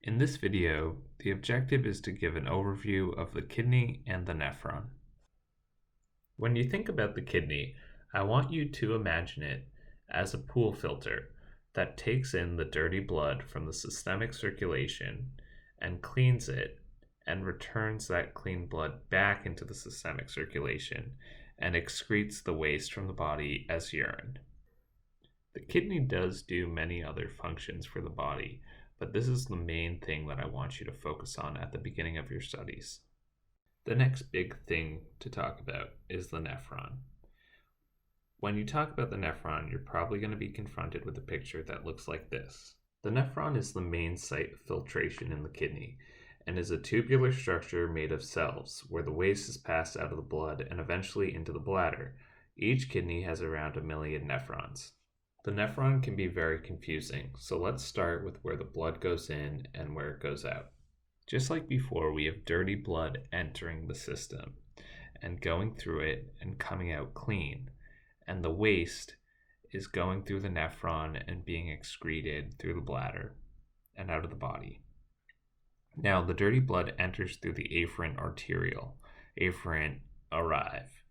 In this video, the objective is to give an overview of the kidney and the nephron. When you think about the kidney, I want you to imagine it as a pool filter that takes in the dirty blood from the systemic circulation and cleans it and returns that clean blood back into the systemic circulation and excretes the waste from the body as urine. The kidney does do many other functions for the body, but this is the main thing that I want you to focus on at the beginning of your studies. The next big thing to talk about is the nephron. When you talk about the nephron, you're probably going to be confronted with a picture that looks like this. The nephron is the main site of filtration in the kidney and is a tubular structure made of cells where the waste is passed out of the blood and eventually into the bladder. Each kidney has around 1 million nephrons. The nephron can be very confusing, so let's start with where the blood goes in and where it goes out. Just like before, we have dirty blood entering the system and going through it and coming out clean, and the waste is going through the nephron and being excreted through the bladder and out of the body. Now, the dirty blood enters through the afferent arteriole, afferent arrive,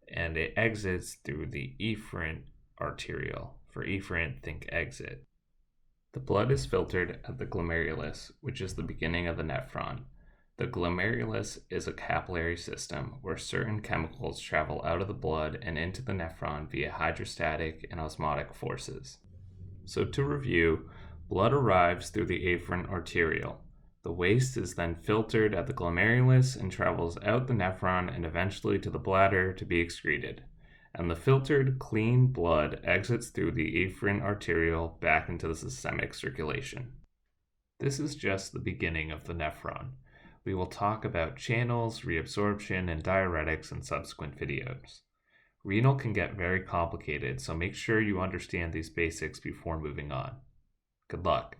and it exits through the efferent arteriole. For efferent, think exit. The blood is filtered at the glomerulus, which is the beginning of the nephron. The glomerulus is a capillary system where certain chemicals travel out of the blood and into the nephron via hydrostatic and osmotic forces. So to review, blood arrives through the afferent arteriole. The waste is then filtered at the glomerulus and travels out the nephron and eventually to the bladder to be excreted. And the filtered, clean blood exits through the afferent arteriole back into the systemic circulation. This is just the beginning of the nephron. We will talk about channels, reabsorption, and diuretics in subsequent videos. Renal can get very complicated, so make sure you understand these basics before moving on. Good luck.